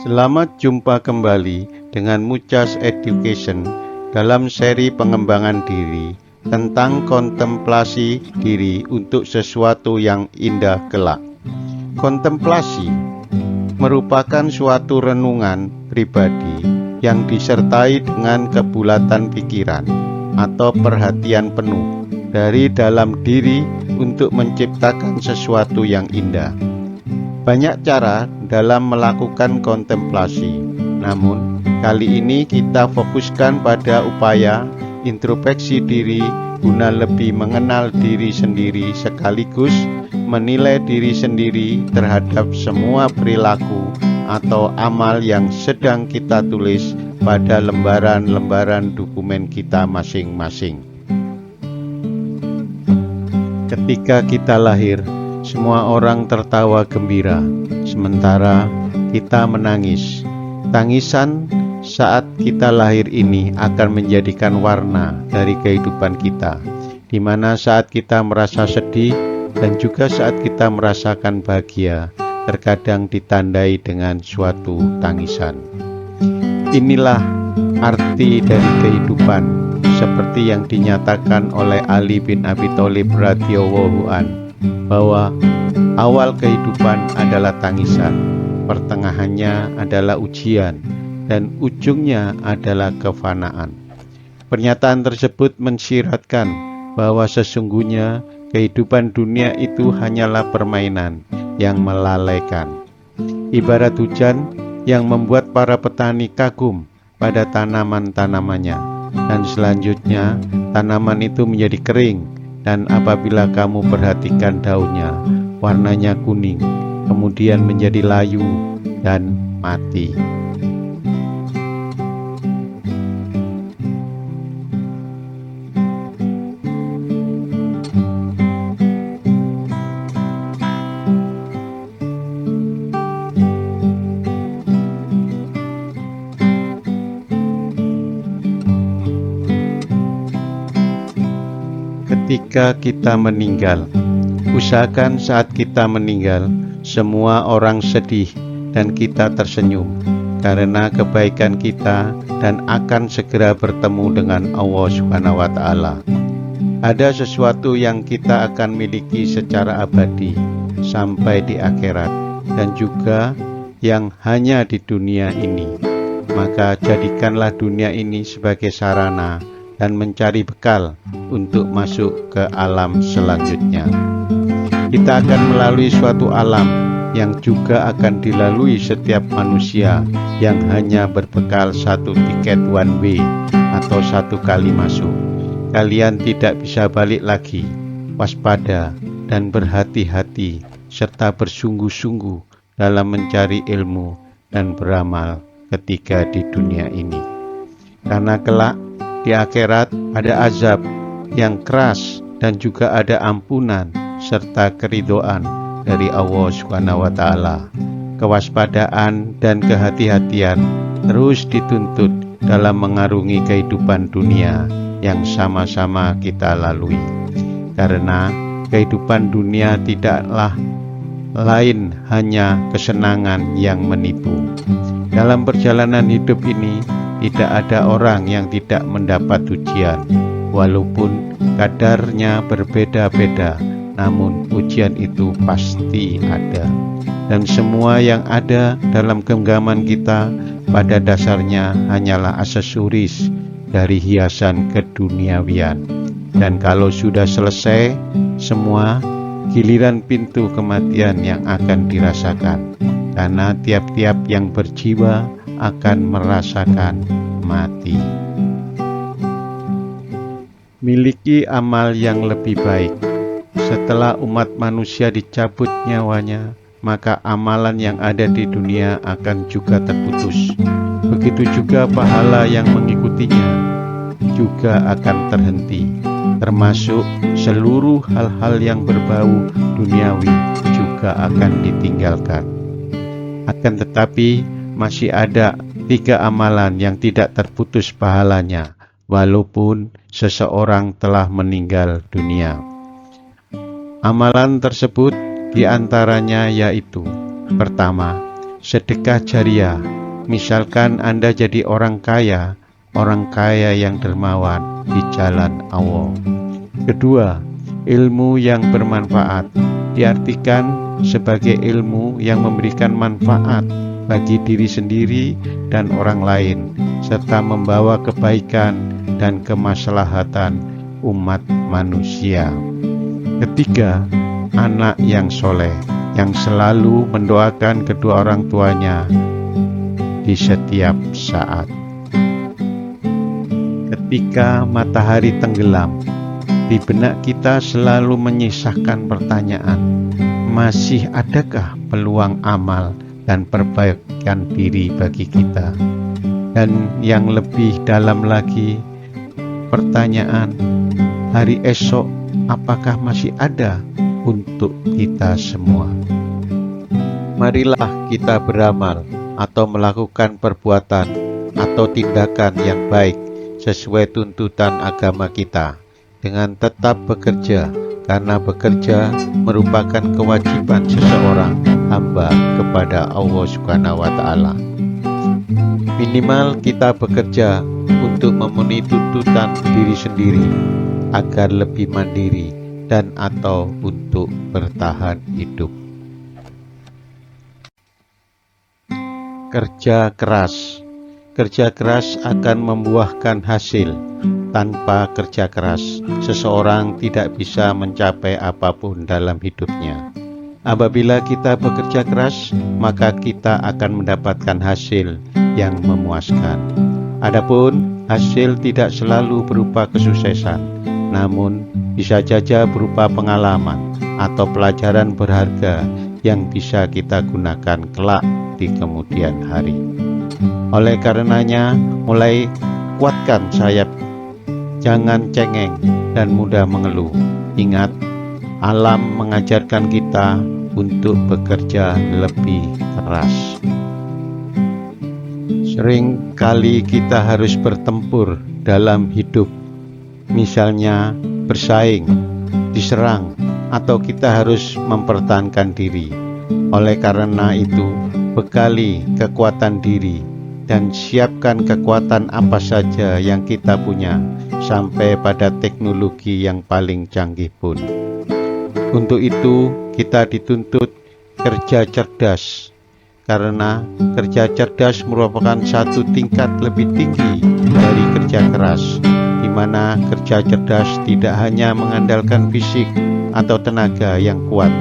Selamat jumpa kembali dengan Muchas Education dalam seri pengembangan diri tentang kontemplasi diri untuk sesuatu yang indah kelak. Kontemplasi merupakan suatu renungan pribadi yang disertai dengan kebulatan pikiran atau perhatian penuh dari dalam diri untuk menciptakan sesuatu yang indah. Banyak cara dalam melakukan kontemplasi, namun kali ini kita fokuskan pada upaya introspeksi diri guna lebih mengenal diri sendiri sekaligus menilai diri sendiri terhadap semua perilaku atau amal yang sedang kita tulis pada lembaran-lembaran dokumen kita masing-masing. Ketika kita lahir, semua orang tertawa gembira, sementara kita menangis. Tangisan saat kita lahir ini akan menjadikan warna dari kehidupan kita, di mana saat kita merasa sedih dan juga saat kita merasakan bahagia, terkadang ditandai dengan suatu tangisan. Inilah arti dari kehidupan, seperti yang dinyatakan oleh Ali bin Abi Thalib radhiyallahu anhu, bahwa awal kehidupan adalah tangisan, pertengahannya adalah ujian, dan ujungnya adalah kefanaan. Pernyataan tersebut mensyiratkan bahwa sesungguhnya kehidupan dunia itu hanyalah permainan yang melalaikan. Ibarat hujan yang membuat para petani kagum pada tanaman-tanamannya, dan selanjutnya tanaman itu menjadi kering. Dan apabila kamu perhatikan daunnya, warnanya kuning, kemudian menjadi layu dan mati. Ketika kita meninggal, usahakan saat kita meninggal, semua orang sedih dan kita tersenyum karena kebaikan kita dan akan segera bertemu dengan Allah Subhanahu wa Ta'ala. Ada sesuatu yang kita akan miliki secara abadi sampai di akhirat dan juga yang hanya di dunia ini. Maka jadikanlah dunia ini sebagai sarana dan mencari bekal untuk masuk ke alam selanjutnya. Kita akan melalui suatu alam yang juga akan dilalui setiap manusia yang hanya berbekal satu tiket one way atau satu kali masuk. Kalian tidak bisa balik lagi. Waspada dan berhati-hati serta bersungguh-sungguh dalam mencari ilmu dan beramal ketika di dunia ini. Karena kelak di akhirat ada azab yang keras dan juga ada ampunan serta keridhaan dari Allah Subhanahu wa Ta'ala. Kewaspadaan dan kehati-hatian terus dituntut dalam mengarungi kehidupan dunia yang sama-sama kita lalui. Karena kehidupan dunia tidaklah lain hanya kesenangan yang menipu. Dalam perjalanan hidup ini tidak ada orang yang tidak mendapat ujian, walaupun kadarnya berbeda-beda, namun ujian itu pasti ada. Dan semua yang ada dalam genggaman kita pada dasarnya hanyalah aksesoris dari hiasan keduniawian. Dan kalau sudah selesai semua, giliran pintu kematian yang akan dirasakan, karena tiap-tiap yang berjiwa akan merasakan mati. Miliki amal yang lebih baik. Setelah umat manusia dicabut nyawanya, maka amalan yang ada di dunia akan juga terputus. Begitu juga pahala yang mengikutinya juga akan terhenti, termasuk seluruh hal-hal yang berbau duniawi juga akan ditinggalkan. Akan tetapi masih ada 3 amalan yang tidak terputus pahalanya, walaupun seseorang telah meninggal dunia. Amalan tersebut diantaranya yaitu: pertama, sedekah jariah. Misalkan Anda jadi orang kaya yang dermawan di jalan Allah. Kedua, ilmu yang bermanfaat diartikan sebagai ilmu yang memberikan manfaat bagi diri sendiri dan orang lain, serta membawa kebaikan dan kemaslahatan umat manusia. Ketiga, anak yang soleh, yang selalu mendoakan kedua orang tuanya di setiap saat. Ketika matahari tenggelam, di benak kita selalu menyisahkan pertanyaan, masih adakah peluang amal dan perbaikan diri bagi kita? Dan yang lebih dalam lagi, pertanyaan, hari esok apakah masih ada untuk kita semua? Marilah kita beramal atau melakukan perbuatan atau tindakan yang baik sesuai tuntutan agama kita, dengan tetap bekerja, karena bekerja merupakan kewajiban seseorang hamba kepada Allah Subhanahu wa Ta'ala. Minimal kita bekerja untuk memenuhi tuntutan diri sendiri agar lebih mandiri dan atau untuk bertahan hidup. Kerja keras. Kerja keras akan membuahkan hasil. Tanpa kerja keras, seseorang tidak bisa mencapai apapun dalam hidupnya. Apabila kita bekerja keras, maka kita akan mendapatkan hasil yang memuaskan. Adapun hasil tidak selalu berupa kesuksesan, namun bisa saja berupa pengalaman atau pelajaran berharga yang bisa kita gunakan kelak di kemudian hari. Oleh karenanya, mulai kuatkan sayap, jangan cengeng dan mudah mengeluh. Ingat, alam mengajarkan kita untuk bekerja lebih keras. Sering kali kita harus bertempur dalam hidup, misalnya bersaing, diserang, atau kita harus mempertahankan diri. Oleh karena itu, bekali kekuatan diri dan siapkan kekuatan apa saja yang kita punya, sampai pada teknologi yang paling canggih pun. Untuk itu, kita dituntut kerja cerdas, karena kerja cerdas merupakan satu tingkat lebih tinggi dari kerja keras, di mana kerja cerdas tidak hanya mengandalkan fisik atau tenaga yang kuat,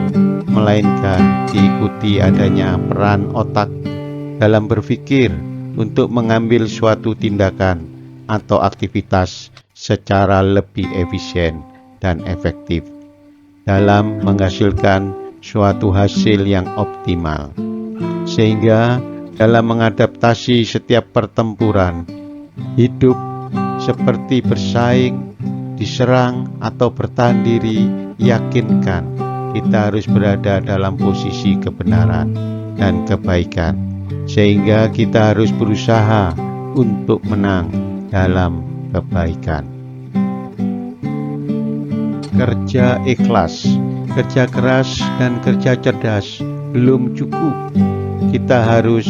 melainkan diikuti adanya peran otak dalam berpikir untuk mengambil suatu tindakan atau aktivitas secara lebih efisien dan efektif dalam menghasilkan suatu hasil yang optimal. Sehingga dalam mengadaptasi setiap pertempuran hidup seperti bersaing, diserang, atau bertahan diri, yakinkan kita harus berada dalam posisi kebenaran dan kebaikan, sehingga kita harus berusaha untuk menang dalam kebaikan. Kerja ikhlas, kerja keras, dan kerja cerdas belum cukup. Kita harus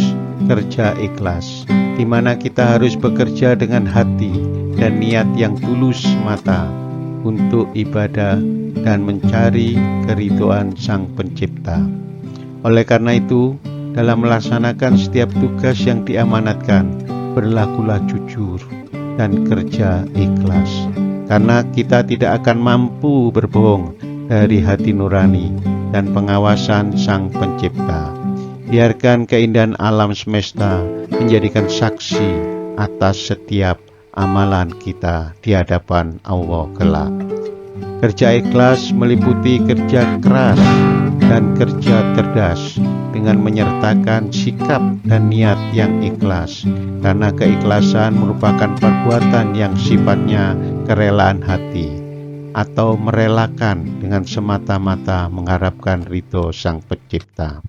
kerja ikhlas, di mana kita harus bekerja dengan hati dan niat yang tulus mata untuk ibadah dan mencari keridhaan Sang Pencipta. Oleh karena itu, dalam melaksanakan setiap tugas yang diamanatkan, berlakulah jujur dan kerja ikhlas, karena kita tidak akan mampu berbohong dari hati nurani dan pengawasan Sang Pencipta. Biarkan keindahan alam semesta menjadikan saksi atas setiap amalan kita di hadapan Allah kelak. Kerja ikhlas meliputi kerja keras dan kerja cerdas dengan menyertakan sikap dan niat yang ikhlas, karena keikhlasan merupakan perbuatan yang sifatnya kerelaan hati atau merelakan dengan semata-mata mengharapkan ridho Sang Pencipta.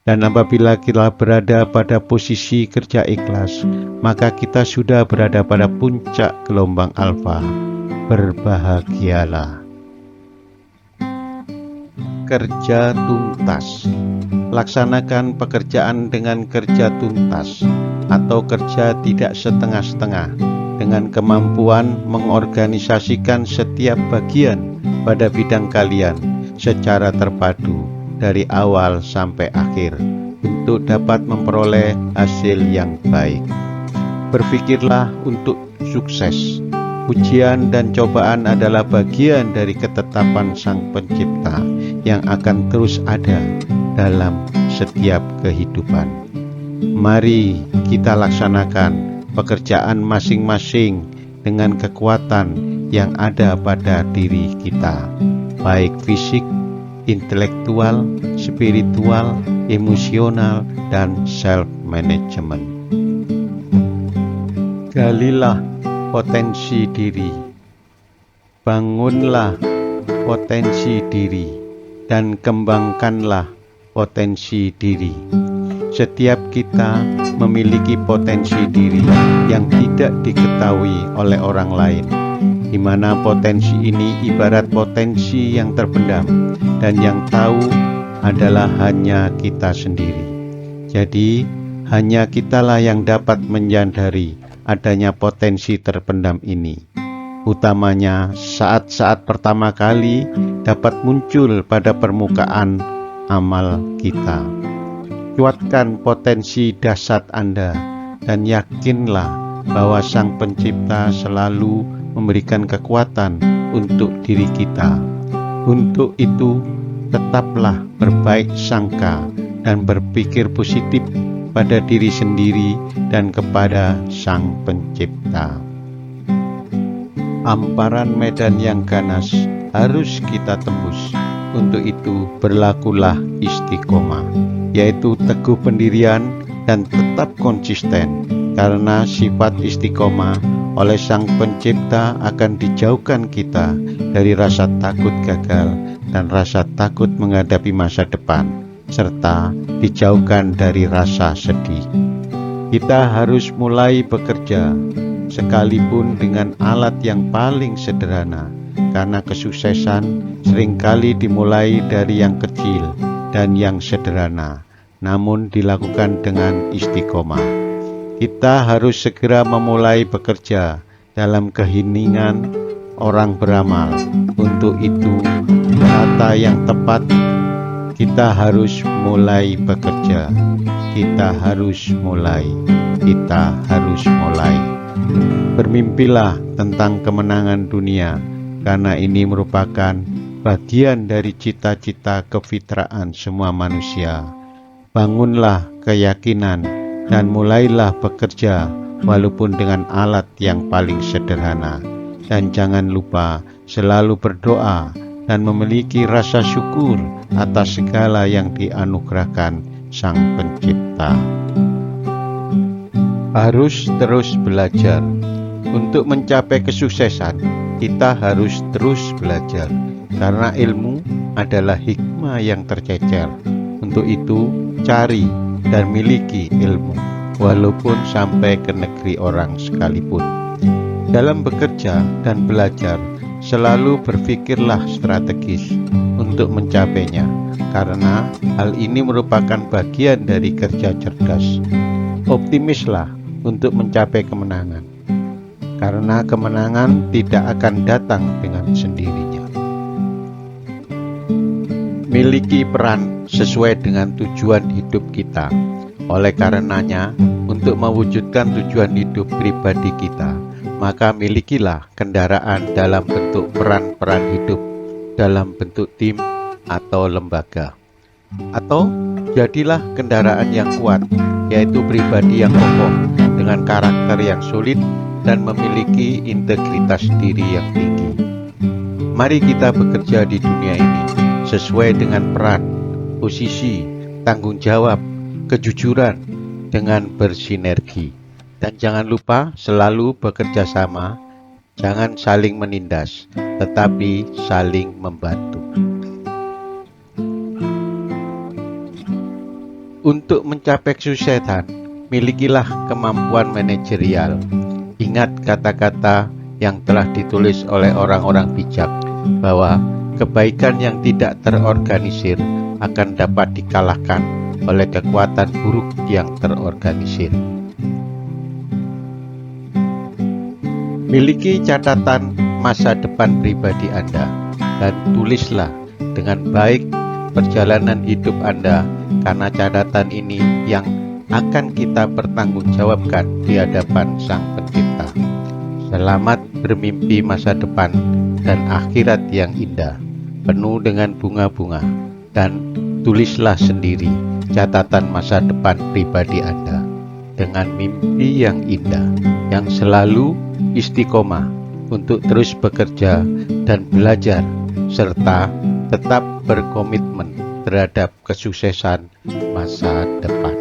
Dan apabila kita berada pada posisi kerja ikhlas, maka kita sudah berada pada puncak gelombang alfa. Berbahagialah. kerja tuntas. Laksanakan pekerjaan dengan kerja tuntas atau kerja tidak setengah-setengah, dengan kemampuan mengorganisasikan setiap bagian pada bidang kalian secara terpadu dari awal sampai akhir untuk dapat memperoleh hasil yang baik. Berpikirlah untuk sukses. Ujian dan cobaan adalah bagian dari ketetapan Sang Pencipta yang akan terus ada dalam setiap kehidupan. Mari kita laksanakan pekerjaan masing-masing dengan kekuatan yang ada pada diri kita, baik fisik, intelektual, spiritual, emosional, dan self-management. Galilah potensi diri, bangunlah potensi diri, dan kembangkanlah potensi diri. Setiap kita memiliki potensi diri yang tidak diketahui oleh orang lain, di mana potensi ini ibarat potensi yang terpendam, dan yang tahu adalah hanya kita sendiri. Jadi, hanya kitalah yang dapat menyadari adanya potensi terpendam ini, utamanya saat-saat pertama kali dapat muncul pada permukaan amal kita. Kuatkan potensi dasar Anda dan yakinlah bahwa Sang Pencipta selalu memberikan kekuatan untuk diri kita. Untuk itu, tetaplah berbaik sangka dan berpikir positif pada diri sendiri dan kepada Sang Pencipta. Hamparan medan yang ganas harus kita tembus. Untuk itu berlakulah istiqomah, yaitu teguh pendirian dan tetap konsisten, karena sifat istiqomah oleh Sang Pencipta akan dijauhkan kita dari rasa takut gagal dan rasa takut menghadapi masa depan, serta dijauhkan dari rasa sedih. Kita harus mulai bekerja, sekalipun dengan alat yang paling sederhana, karena kesuksesan seringkali dimulai dari yang kecil dan yang sederhana, namun dilakukan dengan istiqomah. Kita harus segera memulai bekerja dalam keheningan orang beramal. Untuk itu, kata yang tepat, kita harus mulai bekerja. Kita harus mulai. Bermimpilah tentang kemenangan dunia, karena ini merupakan bagian dari cita-cita kefitraan semua manusia. Bangunlah keyakinan dan mulailah bekerja walaupun dengan alat yang paling sederhana. Dan jangan lupa selalu berdoa dan memiliki rasa syukur atas segala yang dianugerahkan Sang Pencipta. Harus terus belajar. Untuk mencapai kesuksesan, kita harus terus belajar, karena ilmu adalah hikmah yang tercecer. Untuk itu, cari dan miliki ilmu, walaupun sampai ke negeri orang sekalipun. Dalam bekerja dan belajar, selalu berpikirlah strategis untuk mencapainya, karena hal ini merupakan bagian dari kerja cerdas. Optimislah untuk mencapai kemenangan, karena kemenangan tidak akan datang dengan sendirinya. Miliki peran sesuai dengan tujuan hidup kita. Oleh karenanya, untuk mewujudkan tujuan hidup pribadi kita, maka milikilah kendaraan dalam bentuk peran-peran hidup, dalam bentuk tim atau lembaga. Atau jadilah kendaraan yang kuat, yaitu pribadi yang kokoh dengan karakter yang solid dan memiliki integritas diri yang tinggi. Mari kita bekerja di dunia ini sesuai dengan peran, posisi, tanggung jawab, kejujuran, dengan bersinergi. Dan jangan lupa selalu bekerja sama, jangan saling menindas, tetapi saling membantu. Untuk mencapai kesuksesan, milikilah kemampuan manajerial. Ingat kata-kata yang telah ditulis oleh orang-orang bijak, bahwa kebaikan yang tidak terorganisir akan dapat dikalahkan oleh kekuatan buruk yang terorganisir. Miliki catatan masa depan pribadi Anda dan tulislah dengan baik perjalanan hidup Anda, karena catatan ini yang akan kita pertanggungjawabkan di hadapan Sang Pencipta. Selamat bermimpi masa depan dan akhirat yang indah, penuh dengan bunga-bunga, dan tulislah sendiri catatan masa depan pribadi Anda dengan mimpi yang indah, yang selalu istiqomah untuk terus bekerja dan belajar, serta tetap berkomitmen terhadap kesuksesan masa depan.